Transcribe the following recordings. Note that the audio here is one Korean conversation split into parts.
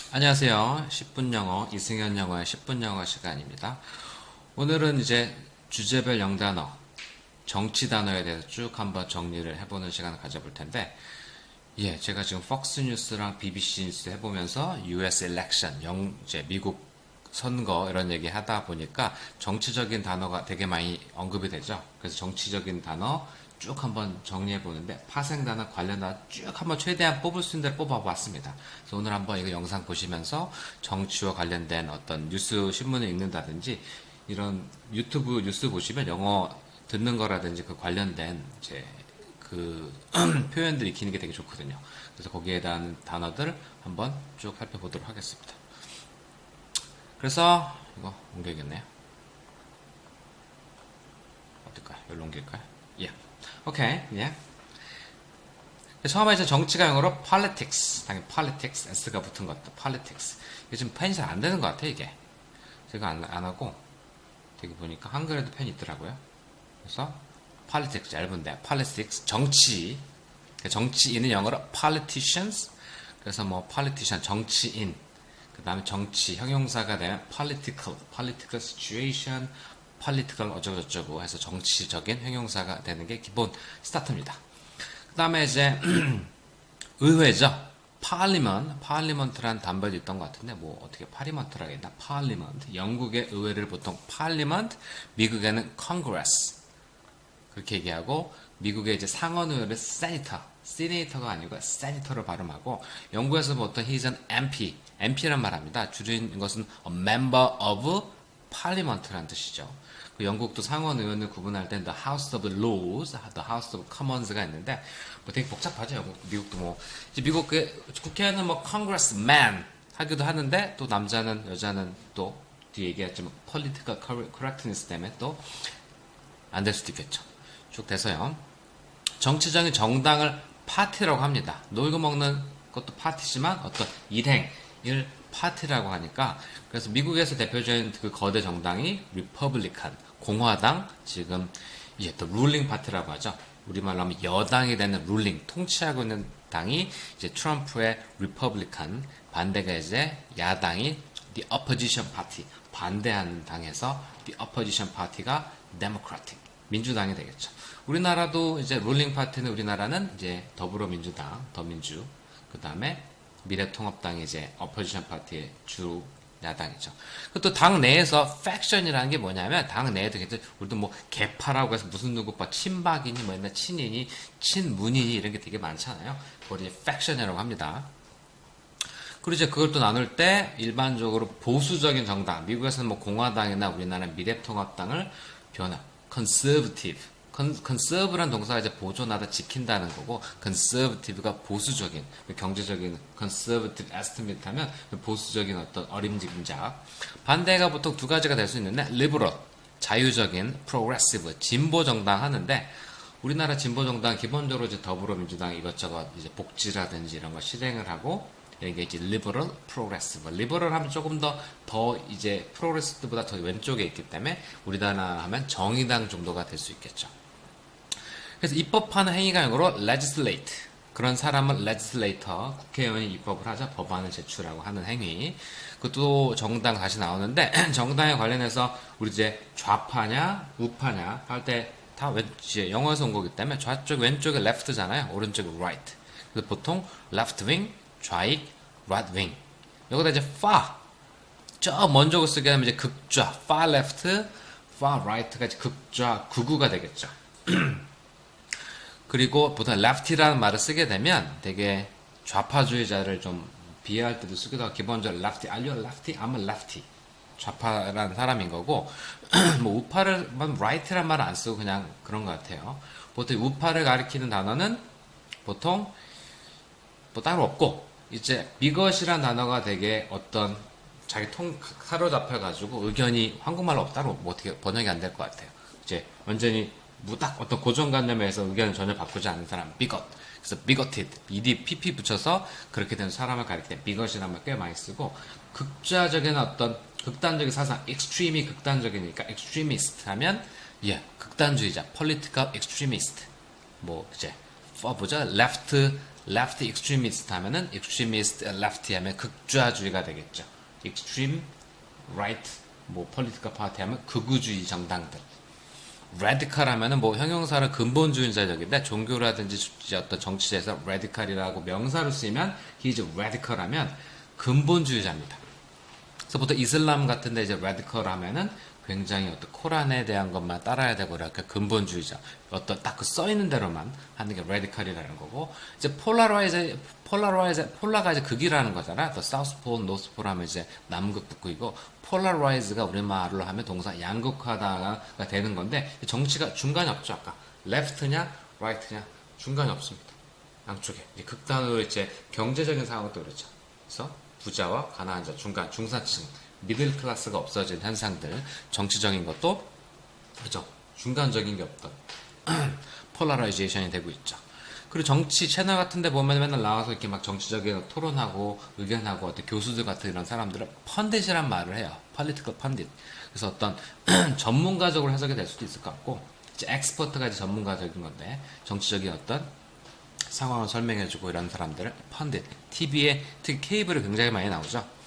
안녕하세요. 10분 영어, 이승현 영어의 10분 영어 시간입니다. 오늘은 이제 주제별 영단어, 정치 단어에 대해서 쭉 한번 정리를 해보는 시간을 가져볼 텐데, 제가 지금 폭스 뉴스랑 BBC 뉴스 해보면서 US election, 이제 미국 선거 이런 얘기 하다 보니까 정치적인 단어가 되게 많이 언급이 되죠. 그래서 정치적인 단어 쭉 한번 정리해 보는데 파생 단어 관련 단어 쭉 한번 최대한 뽑을 수 있는 대로 뽑아봤습니다. 그래서 오늘 한번 이거 영상 보시면서 정치와 관련된 어떤 뉴스 신문을 읽는다든지 이런 유튜브 뉴스 보시면 영어 듣는 거라든지 그 관련된 이제 그 표현들 익히는 게 되게 좋거든요. 그래서 거기에 대한 단어들 한번 쭉 살펴보도록 하겠습니다. 그래서 이거 옮겨야겠네요. 어떨까요? 여기로 옮길까요? 예. 오케이. 예. 처음에 이제 정치가 영어로 politics, 당연히 politics, s가 붙은 것도 politics. 이게 지금 펜이 잘 안 되는 것 같아 이게. 제가 안 하고 되게 보니까 한글에도 펜이 있더라고요. 그래서 politics 얇은데 politics 정치. 정치인은 영어로 politicians. 그래서 뭐 politician 정치인. 그 다음에 정치 형용사가 되면 political situation, political 어쩌고저쩌고 해서 정치적인 형용사가 되는 게 기본 스타트입니다. 그 다음에 이제 의회죠. parliament라는 단어도 있던 것 같은데 뭐 어떻게 parliament라고 했나? parliament. 영국의 의회를 보통 parliament, 미국에는 congress 그렇게 얘기하고 미국의 이제 상원의회를 senator가 아니고 senator로 발음하고 영국에서 보통 he's an MP란 말합니다. 줄인 것은 a member of parliament라는 뜻이죠. 그 영국도 상원의원을 구분할 때 the House of Lords, the House of Commons가 있는데 뭐 되게 복잡하죠. 미국도 뭐 이제 미국 국회의원은 뭐 congressman 하기도 하는데 또 남자는 여자는 또 뒤에 얘기했지만 political correctness 때문에 또 안 될 수도 있겠죠. 쭉 돼서요. 정치적인 정당을 파티라고 합니다. 놀고 먹는 것도 파티지만 어떤 일행을 파티라고 하니까 그래서 미국에서 대표적인 그 거대 정당이 리퍼블리칸, 공화당, 지금 또 룰링 파티라고 하죠. 우리말로 하면 여당이 되는 룰링, 통치하고 있는 당이 이제 트럼프의 리퍼블리칸, 반대가 이제 야당이 the opposition party, 반대하는 당에서 the opposition party가 democratic, 민주당이 되겠죠. 우리나라도 이제 룰링 파티는 우리나라는 이제 더불어민주당, 더민주, 그 다음에 미래통합당이 이제 어포지션 파티의 주 야당이죠. 또 당 내에서 팩션이라는 게 뭐냐면 당 내에도 우리도 뭐 개파라고 해서 무슨 누구파 친박이니 뭐 옛날 친이니 친문이니 이런 게 되게 많잖아요. 그걸 이제 팩션이라고 합니다. 그리고 이제 그걸 또 나눌 때 일반적으로 보수적인 정당, 미국에서는 뭐 공화당이나 우리나라 미래통합당을 conservative, conserve란 동사가 이제 보존하다 지킨다는 거고 conservative가 보수적인 경제적인 conservative estimate 하면 보수적인 어떤 어림짐작. 반대가 보통 두 가지가 될 수 있는데 liberal 자유적인 progressive 진보 정당 하는데 우리나라 진보 정당 기본적으로 이제 더불어민주당 이것저것 이제 복지라든지 이런 거 실행을 하고 이게 이제 liberal, progressive. liberal 하면 조금 더 이제 progressive보다 더 왼쪽에 있기 때문에 우리나라 하면 정의당 정도가 될 수 있겠죠. 그래서 입법하는 행위가 영어로 legislate. 그런 사람은 legislator, 국회의원이 입법을 하자 법안을 제출하고 하는 행위. 그것도 정당 다시 나오는데 정당에 관련해서 우리 이제 좌파냐 우파냐 할 때 다 영어에서 온 거기 때문에 좌쪽 왼쪽에 left잖아요. 오른쪽에 right. 그래서 보통 left wing, 좌익, right wing. 여기다 이제 far. 저 먼저 쓰게 하면 이제 극좌, far left, far right가 이제 극좌, 극우가 되겠죠. 그리고 보통 left라는 말을 쓰게 되면 되게 좌파주의자를 좀 비하할 때도 쓰기도 하고 기본적으로 lefty, are you a lefty? I'm a lefty. 좌파라는 사람인 거고 뭐 우파를 right라는 말을 안 쓰고 그냥 그런 것 같아요. 보통 우파를 가리키는 단어는 보통 뭐 따로 없고 이제 비것이라는 단어가 되게 어떤 자기 사로잡혀가지고 의견이 한국말로 따로 뭐 어떻게 번역이 안 될 것 같아요. 이제 완전히 딱 어떤 고정관념에서 의견을 전혀 바꾸지 않는 사람, bigot. 그래서 bigoted, pp 붙여서 그렇게 된 사람을 가리킬 때 bigot이라는 말 꽤 많이 쓰고 극좌적인 어떤 극단적인 사상, extreme이 극단적이니까 extremist 하면 극단주의자, political extremist. 뭐 이제 뭐죠? left left extremist 하면은 extremist left 하면 극좌주의가 되겠죠. extreme right 뭐 political party 하면 극우주의 정당들. radical 하면은 뭐 형용사로 근본주의자적인데 종교라든지 어떤 정치제에서 radical이라고 명사로 쓰이면 he's radical 하면 근본주의자입니다. 그래서 보통 이슬람 같은데 이제 radical 하면은 굉장히 어떤 코란에 대한 것만 따라야 되고 이렇게 근본주의자 어떤 딱 그 써 있는 대로만 하는 게 radical이라는 거고 이제 폴라가 이제 극이라는 거잖아. 또 사우스 폴, 노스 폴 하면 이제 남극 북극이고 polarize가 우리말로 하면 동사 양극화다가 되는 건데 정치가 중간이 없죠. 아까 left냐 right냐 중간이 없습니다. 양쪽에 극단으로 이제 경제적인 상황도 그렇죠. 그래서 부자와 가난한 자 중간 중산층 미들 클래스가 없어진 현상들, 정치적인 것도 그죠 중간적인 게 없던 폴라라이제이션이 되고 있죠. 그리고 정치 채널 같은 데 보면 맨날 나와서 이렇게 막 정치적인 토론하고 의견하고 어떤 교수들 같은 이런 사람들은 펀딧이란 말을 해요. political pundit. 그래서 어떤 전문가적으로 해석이 될 수도 있을 것 같고 이제 엑스퍼트가 이제 전문가적인 건데 정치적인 어떤 상황을 설명해주고 이런 사람들을 펀딧. TV에 특히 케이블에 굉장히 많이 나오죠.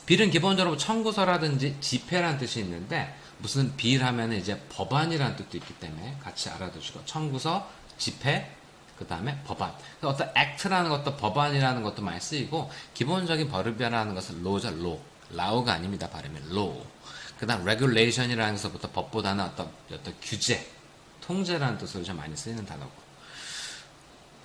빌은 기본적으로 청구서라든지 집회라는 뜻이 있는데 무슨 빌 하면 이제 법안이라는 뜻도 있기 때문에 같이 알아두시고 청구서, 집회, 그 다음에 법안. 어떤 act라는 것도 법안이라는 것도 많이 쓰이고 기본적인 법이라는 것은 law죠, law. law가 아닙니다. 발음이 law. 그 다음 regulation이라는 것부터 법보다는 어떤 규제, 통제라는 뜻으로 좀 많이 쓰이는 단어고.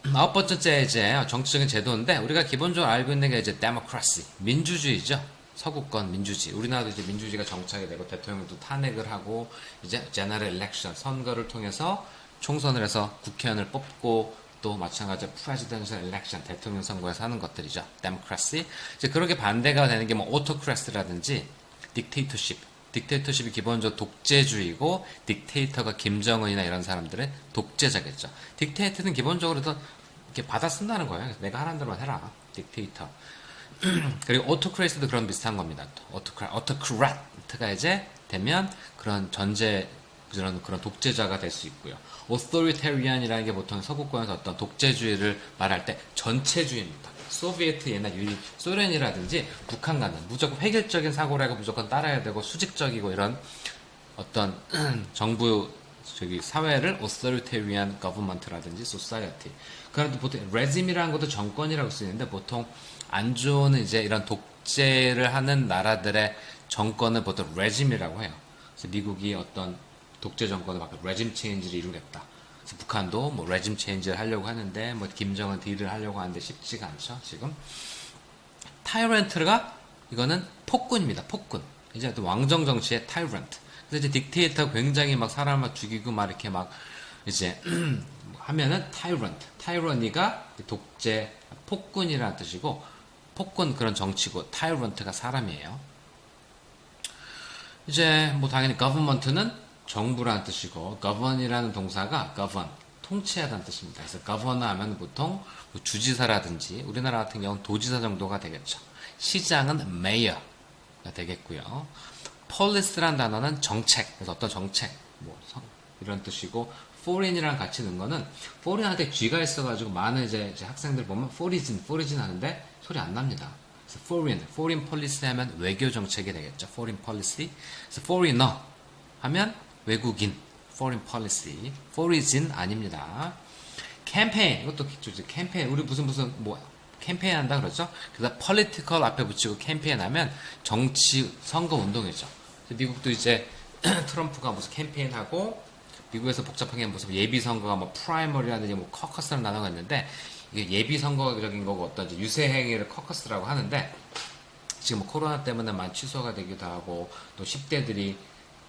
9번째 이제 정치적인 제도인데 우리가 기본적으로 알고 있는 게 이제 democracy, 민주주의죠. 서구권 민주주의. 우리나라도 이제 민주주의가 정착이 되고 대통령도 탄핵을 하고 이제 general election 선거를 통해서 총선을 해서 국회의원을 뽑고 또 마찬가지로 presidential election 대통령 선거에서 하는 것들이죠. democracy. 이제 그렇게 반대가 되는 게 뭐 autocracy라든지 dictatorship. 딕테이터십이 기본적으로 독재주의고 딕테이터가 김정은이나 이런 사람들은 독재자겠죠. 딕테이터는 기본적으로 이렇게 받아 쓴다는 거예요. 내가 하라는 대로만 해라. 딕테이터. 그리고 오토크레이스도 그런 비슷한 겁니다. 오토크라트가 이제 되면 그런 그런 독재자가 될 수 있고요. 오토리테리안이라는 게 보통 서구권에서 어떤 독재주의를 말할 때 전체주의입니다. 소비에트 옛날 소련이라든지 북한 같은 무조건 획일적인 사고라고 무조건 따라야 되고 수직적이고 이런 어떤 정부 사회를 authoritarian government라든지 society. 그런데 보통 regime이라는 것도 정권이라고 쓰이는데 보통 안 좋은 이제 이런 독재를 하는 나라들의 정권을 보통 regime이라고 해요. 그래서 미국이 어떤 독재 정권을 막 regime change를 이루겠다. 그래서 북한도 뭐 regime change를 하려고 하는데 뭐 김정은 딜을 하려고 하는데 쉽지가 않죠. 지금 tyrant가 이거는 폭군입니다. 폭군. 이제 또 왕정 정치의 tyrant. 그래서 이제 딕테이터가 굉장히 막 사람을 죽이고 막 이렇게 막 이제 하면은 tyrant. tyranny가 독재, 폭군이라는 뜻이고 폭군 그런 정치고 tyrant가 사람이에요. 이제 뭐 당연히 government는 정부라는 뜻이고 govern이라는 동사가 govern, 통치하다는 뜻입니다. 그래서 governor 하면 보통 주지사라든지 우리나라 같은 경우는 도지사 정도가 되겠죠. 시장은 mayor가 되겠고요. police라는 단어는 정책, 그래서 어떤 정책, 뭐 이런 뜻이고 foreign이랑 같이 넣은 거는 foreign한테 쥐가 있어가지고 많은 이제 학생들 보면 foreign 하는데 소리 안 납니다. 그래서 foreign policy 하면 외교 정책이 되겠죠. foreign policy. 그래서 foreigner 하면 외국인, foreign policy. foreign 아닙니다. campaign 이것도 기초지. campaign 우리 무슨 뭐 캠페인 한다 그러죠. 그래서 political 앞에 붙이고 캠페인 하면 정치 선거 운동이죠. 미국도 이제 트럼프가 무슨 캠페인 하고 미국에서 복잡하게 무슨 예비 선거가 뭐 프라이머리라든지 뭐 커커스라는 단어가 있는데 이게 예비 선거적인 거고 어떤 유세 행위를 커커스라고 하는데 지금 뭐 코로나 때문에 많이 취소가 되기도 하고 또 10대들이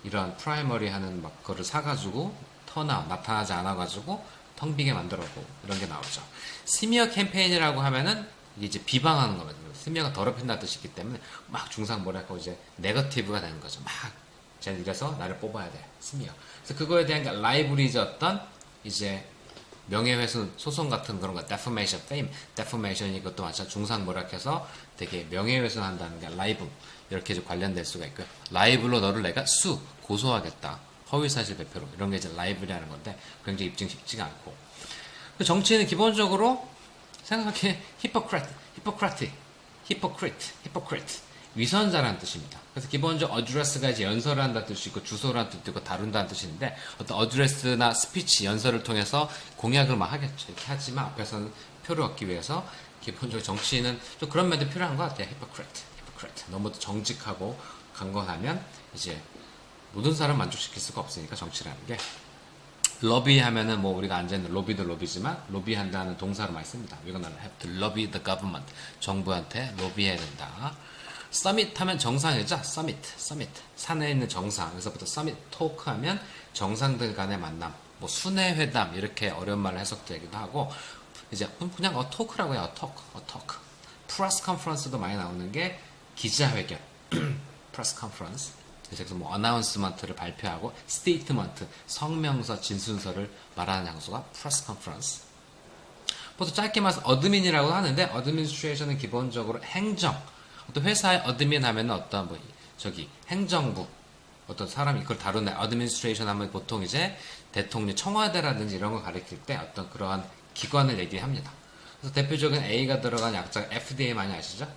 이런 프라이머리 하는 막 그거를 사가지고 나타나지 않아가지고 텅 비게 만들었고 이런 게 나오죠. 스미어 캠페인이라고 하면은 이게 이제 비방하는 거거든요. 스미어가 더럽힌다는 뜻이기 때문에 막 중상 뭐랄까 이제 네거티브가 되는 거죠. 막 쟤는 이래서 나를 뽑아야 돼. 스미어. 그래서 그거에 대한 게 라이브리지 어떤 이제 명예훼손 소송 같은 그런 거 defamation, fame, defamation 이것도 마찬가지 중상 뭐랄해서 되게 명예훼손 한다는 게 라이브 이렇게 좀 관련될 수가 있고요. 라이브로 너를 내가 고소하겠다. 허위사실 배표로 이런 게 이제 라이브라는 건데 굉장히 입증 쉽지가 않고 그 정치인은 기본적으로 생각해 hypocrite 위선자라는 뜻입니다. 그래서 기본적으로 address가 이제 연설을 한다는 뜻이 있고 주소라는 뜻도 있고 다룬다는 뜻인데 어떤 address나 스피치 연설을 통해서 공약을 막 하겠죠. 이렇게 하지만 앞에서는 표를 얻기 위해서 기본적으로 정치인은 좀 그런 면도 필요한 것 같아요. hypocrite 너무 정직하고 강건하면 이제 모든 사람 만족시킬 수가 없으니까 정치라는 게 러비 하면은 뭐 우리가 앉아있는 로비도 로비지만 로비한다는 동사로 많이 씁니다. We're gonna have to lobby the government. 정부한테 로비해야 된다. 서밋 하면 정상이죠. 서밋 산에 있는 정상. 그래서부터 서밋 토크 하면 정상들 간의 만남. 뭐 순회 회담 이렇게 어려운 말로 해석되기도 하고 이제 그냥 토크라고 해요. 토크. 프레스 컨퍼런스도 많이 나오는 게 기자회견. 프레스 컨퍼런스. 그래서 뭐 어나운스먼트를 발표하고 스테이트먼트 성명서 진술서를 말하는 장소가 프레스 컨퍼런스. 보통 짧게 말해서 어드민이라고 하는데 어드민스트레이션은 기본적으로 행정. 어떤 회사의 어드민 하면은 어떤 뭐 행정부 어떤 사람이 이걸 다루는 어드민스트레이션 하면 보통 이제 대통령 청와대라든지 이런 걸 가리킬 때 어떤 그러한 기관을 얘기합니다. 그래서 대표적인 A가 들어간 약자가 FDA 많이 아시죠?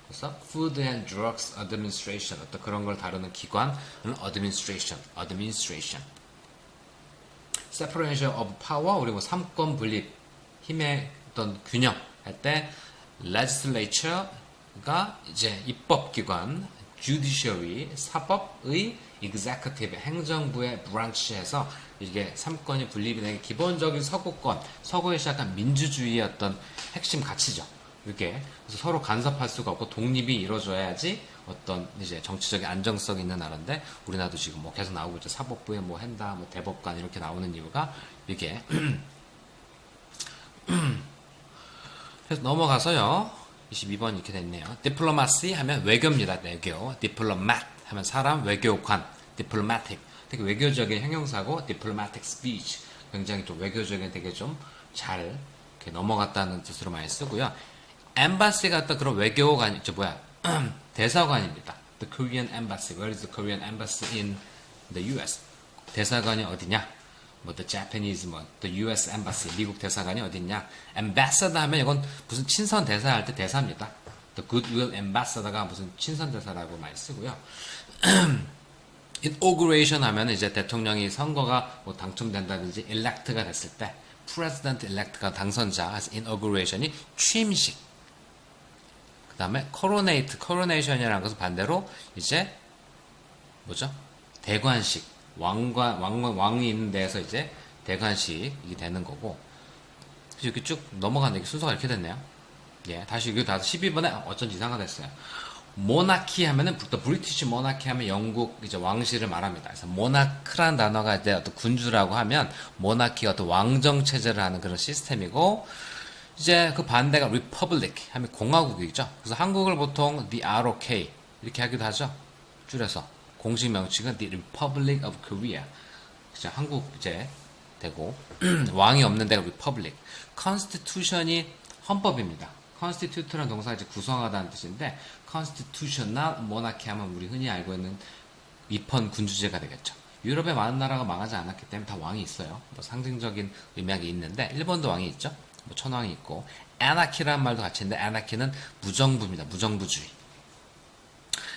그래서 Food and Drugs Administration 어떤 그런 걸 다루는 기관은 Administration. Separation of Power 우리 뭐 삼권 분립 힘의 어떤 균형 할 때 Legislature가 이제 입법기관, Judiciary 사법의 Executive 행정부의 branch에서 이게 삼권이 분립이 되는 기본적인 서구권, 서구에 시작한 민주주의의 어떤 핵심 가치죠. 이렇게 그래서 서로 간섭할 수가 없고 독립이 이루어져야지 어떤 이제 정치적인 안정성 있는 나라인데 우리나라도 지금 뭐 계속 나오고 있죠. 사법부에 뭐 한다, 뭐 대법관 이렇게 나오는 이유가 이게 그래서 넘어가서요. 22번 이렇게 됐네요. Diplomacy 하면 외교입니다. 외교. Diplomat 하면 사람, 외교관. Diplomatic 되게 외교적인 형용사고 Diplomatic speech 굉장히 좀 외교적인 되게 좀 잘 넘어갔다는 뜻으로 많이 쓰고요. Embassy가 어떤 그런 외교관, 대사관입니다. The Korean Embassy. Where is the Korean Embassy in the US? 대사관이 어디냐? 뭐 the Japanese, the US Embassy. 미국 대사관이 어디냐? Ambassador 하면 이건 무슨 친선 대사 할 때 대사입니다. The Goodwill Ambassador가 무슨 친선 대사라고 많이 쓰고요. Inauguration 하면 이제 대통령이 선거가 뭐 당첨된다든지 elect가 됐을 때 President elect가 당선자, 그래서 inauguration이 취임식. 그 다음에 coronation이라는 것은 반대로 이제 대관식. 왕이 있는 데에서 이제 대관식이 되는 거고. 그래서 이렇게 쭉 넘어가는 게 순서가 이렇게 됐네요. 예, 다시 이거 다 12번에 어쩐지 이상하다 했어요. 모나키 하면은 또 브리티시 모나키 하면 영국 이제 왕실을 말합니다. 그래서 모나크란 단어가 이제 어떤 군주라고 하면 모나키가 어떤 왕정 체제를 하는 그런 시스템이고 이제 그 반대가 리퍼블릭 하면 공화국이죠. 그래서 한국을 보통 the ROK 이렇게 하기도 하죠. 줄여서 공식 명칭은 the Republic of Korea. 그죠? 한국 이제 되고 왕이 없는 데가 리퍼블릭. Constitution이 헌법입니다. constitute라는 동사가 이제 구성하다는 뜻인데 constitutional monarchy 하면 우리 흔히 알고 있는 위헌 군주제가 되겠죠. 유럽의 많은 나라가 망하지 않았기 때문에 다 왕이 있어요. 뭐 상징적인 의미가 있는데 일본도 왕이 있죠. 뭐 천황이 있고 anarchy라는 말도 같이 있는데 anarchy는 무정부입니다. 무정부주의.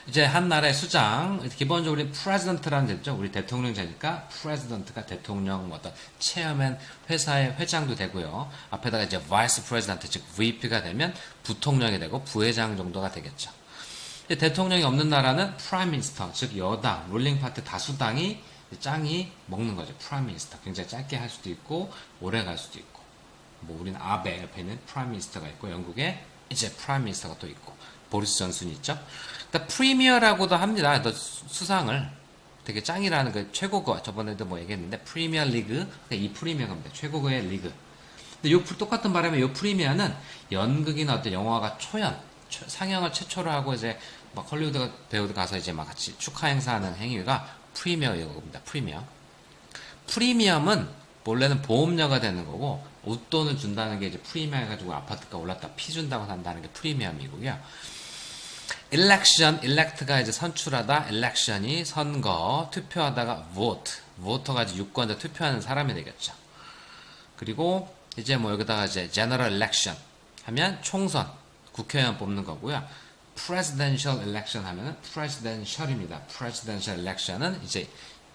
이제 한 나라의 수장, 기본적으로 우리 president라는 데죠. 우리 대통령제니까 president가 대통령, 어떤 체어맨, 회사의 회장도 되고요. 앞에다가 이제 vice president, 즉 VP가 되면 부통령이 되고 부회장 정도가 되겠죠. 대통령이 없는 나라는 prime minister, 즉 여당, 룰링 파트 다수당이 짱이 먹는 거죠. prime minister. 굉장히 짧게 할 수도 있고 오래 갈 수도 있고. 뭐 우리는 아베 옆에 있는 prime minister가 있고 영국에 이제 prime minister가 또 있고 보리스 존슨이 있죠. 그러니까 프리미어라고도 합니다. 수상을 되게 짱이라는 그 최고거 저번에도 뭐 얘기했는데 프리미어 리그 이 프리미어가 입니다. 최고거의 리그. 근데 요 똑같은 바람에 요 프리미어는 연극이나 어떤 영화가 상영을 최초로 하고 이제 막 헐리우드 배우들 가서 이제 막 같이 축하 행사하는 행위가 프리미어입니다. 프리미엄은 원래는 보험료가 되는 거고 웃돈을 준다는 게 이제 프리미어 해가지고 아파트가 올랐다 피 준다고 산다는 게 프리미엄이고요. elect가 이제 선출하다, election이 선거, 투표하다가 vote가 이제 유권자 투표하는 사람이 되겠죠. 그리고 이제 뭐 여기다가 이제 general election 하면 총선, 국회의원 뽑는 거고요. presidential election 하면은 presidential입니다. presidential election은 이제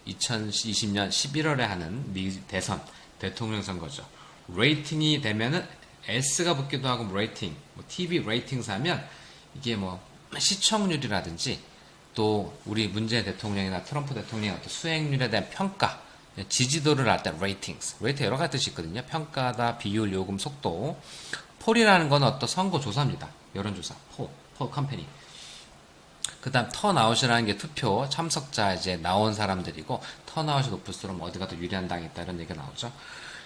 2020년 11월에 하는 미 대선 대통령 선거죠. 레이팅이 되면은 S가 붙기도 하고 레이팅, 뭐 TV 레이팅스 하면 이게 뭐 시청률이라든지 또 우리 문재인 대통령이나 트럼프 대통령의 어떤 수행률에 대한 평가, 지지도를 알 때 레이팅스, 레이팅 여러 가지 뜻이 있거든요. 평가다, 비율, 요금, 속도. 폴이라는 건 어떤 선거 조사입니다. 여론조사, 폴 컴퍼니. 그 다음 턴아웃이라는 게 투표 참석자 이제 나온 사람들이고, 턴아웃이 높을수록 어디가 더 유리한 당이 있다 이런 얘기가 나오죠.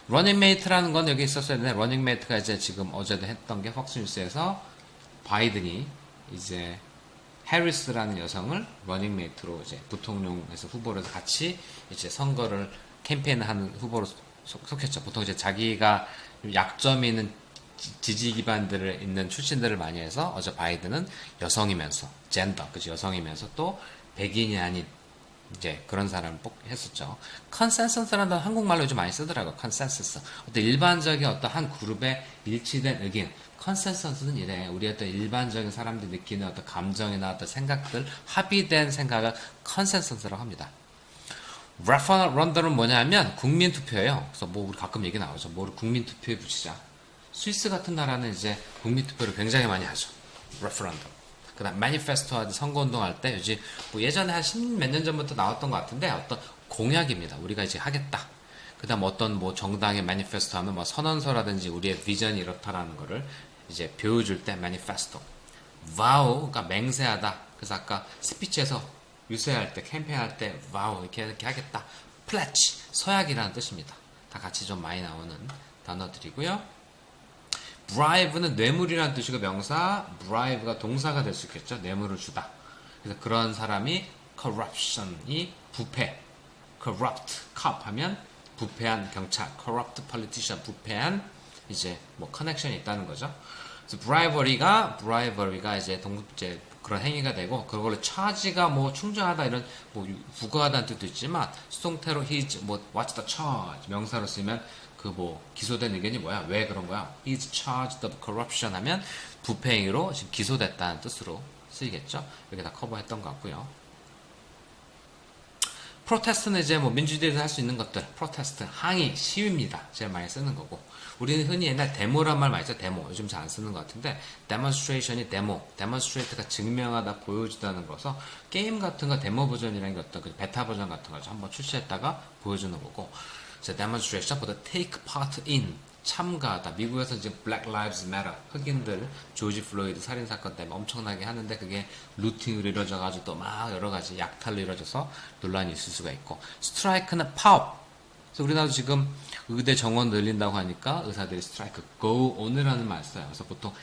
러닝메이트라는 건 여기 있었어야 되는데, 러닝메이트가 이제 지금 어제도 했던 게 폭스뉴스에서 바이든이 이제 해리스라는 여성을 러닝메이트로 이제 부통령에서 후보로 해서 같이 이제 선거를 캠페인하는 후보로 속했죠. 보통 이제 자기가 약점이 있는 지지 기반들을 있는 출신들을 많이 해서 어제 바이든은 여성이면서 젠더, 그치 여성이면서 또 백인이 아닌 이제 그런 사람을 했었죠. 컨센서스라는 건 한국말로 요즘 많이 쓰더라고요. 컨센서스. 어떤 일반적인 어떤 한 그룹의 일치된 의견. 컨센서스는 이래. 우리 어떤 일반적인 사람들이 느끼는 어떤 감정이나 어떤 생각들, 합의된 생각을 컨센서스라고 합니다. 레퍼런덤은 뭐냐면 국민투표예요. 그래서 뭐 우리 가끔 얘기 나오죠. 뭐를 국민투표에 붙이자. 스위스 같은 나라는 이제 국민투표를 굉장히 많이 하죠. 레퍼런덤. 그 다음 매니페스토 선거운동 할 때 요즘 뭐 예전에 한 10몇 년 전부터 나왔던 것 같은데 어떤 공약입니다. 우리가 이제 하겠다. 그 다음 어떤 뭐 정당의 매니페스토 하면 뭐 선언서라든지 우리의 비전이 이렇다라는 거를 이제 보여줄 때 매니페스토. 와우, 그러니까 맹세하다. 그래서 아까 스피치에서 유세할 때 캠페인할 때 와우 이렇게 하겠다. 플래치, 서약이라는 뜻입니다. 다 같이 좀 많이 나오는 단어들이고요. bribe는 뇌물이라는 뜻이고 명사, bribe가 동사가 될 수 있겠죠. 뇌물을 주다. 그래서 그런 사람이 corruption이 부패, corrupt, cop 하면 부패한 경찰, corrupt politician, 부패한 이제 뭐 커넥션이 있다는 거죠. 그래서 bribery가 이제 이제 그런 행위가 되고 그걸로 charge가 뭐 충정하다 이런 뭐 부과하다는 뜻도 있지만 수동태로 he's 뭐 what's the charge 명사로 쓰면 그 뭐 기소된 의견이 뭐야? 왜 그런 거야? He's charged of corruption 하면 부패 행위로 지금 기소됐다는 뜻으로 쓰이겠죠. 여기 다 커버했던 것 같고요. 프로테스트는 이제 뭐 민주주의에서 할 수 있는 것들, 프로테스트, 항의, 시위입니다. 제일 많이 쓰는 거고. 우리는 흔히 옛날 데모란 말 많이 써, 데모. 요즘 잘 안 쓰는 것 같은데, demonstration이 데모, demonstrate가 증명하다, 보여주다는 거서 게임 같은 거 데모 버전이라는 게 어떤 그 베타 버전 같은 거죠. 한번 출시했다가 보여주는 거고. 그래서 demonstration보다 take part in, 참가하다. 미국에서 지금 Black Lives Matter, 흑인들, 조지 플로이드 살인사건 때문에 엄청나게 하는데 그게 루팅으로 이루어져가지고 또 막 여러 가지 약탈로 이루어져서 논란이 있을 수가 있고. 스트라이크는 파업. 그래서 우리나라도 지금 의대 정원 늘린다고 하니까 의사들이 스트라이크, go on이라는 말 써요. 그래서 보통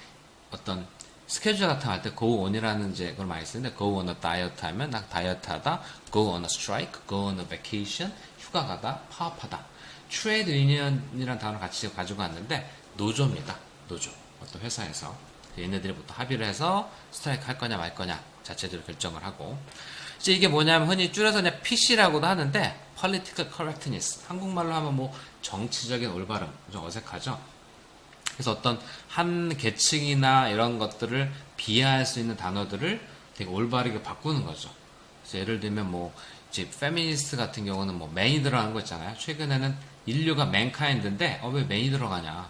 어떤 스케줄 같은 거 할 때 go on이라는 이제 그걸 많이 쓰는데 go on a diet 하면 나 다이어트 하다, go on a strike, go on a vacation, 휴가 가다, 파업하다. 트레이드 유니언이라는 단어를 같이 가지고 왔는데 노조입니다. 노조. 어떤 회사에서 얘네들이 보통 합의를 해서 스트라이크 할 거냐 말 거냐 자체적으로 결정을 하고 이제 이게 뭐냐면 흔히 줄여서 그냥 PC라고도 하는데 Political Correctness 한국말로 하면 뭐 정치적인 올바름 좀 어색하죠. 그래서 어떤 한 계층이나 이런 것들을 비하할 수 있는 단어들을 되게 올바르게 바꾸는 거죠. 그래서 예를 들면 뭐 이제 페미니스트 같은 경우는 뭐 맨이 들어가는 거 있잖아요. 최근에는 인류가 맨카인드인데 왜 맨이 들어가냐.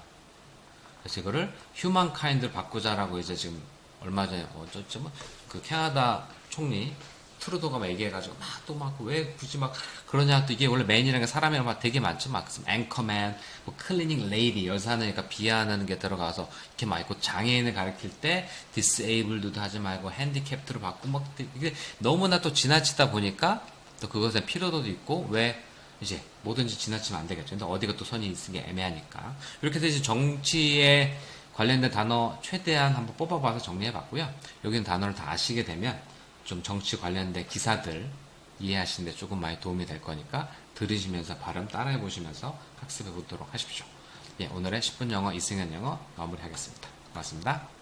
그래서 이거를 휴먼카인드를 바꾸자라고 이제 지금 얼마 전에 어쩌면 그 캐나다 총리 트루도가 막 얘기해가지고 막 또 막 왜 굳이 막 그러냐 또 이게 원래 맨이라는 게 사람이랑 막 되게 많죠. 막 앵커맨, 뭐 클리닝 레이디 여사니까 비하하는 게 들어가서 이렇게 막 있고 장애인을 가리킬 때 디스에이블드도 하지 말고 핸디캡트로 바꾸고 막 이게 너무나 또 지나치다 보니까 또 그것에 필요도도 있고 왜 이제 뭐든지 지나치면 안 되겠죠. 근데 어디가 또 선이 있는 게 애매하니까. 이렇게 해서 이제 정치에 관련된 단어 최대한 한번 뽑아봐서 정리해봤고요. 여기는 단어를 다 아시게 되면 좀 정치 관련된 기사들 이해하시는데 조금 많이 도움이 될 거니까 들으시면서 발음 따라해보시면서 학습해보도록 하십시오. 예, 오늘의 10분 영어 이승현 영어 마무리하겠습니다. 고맙습니다.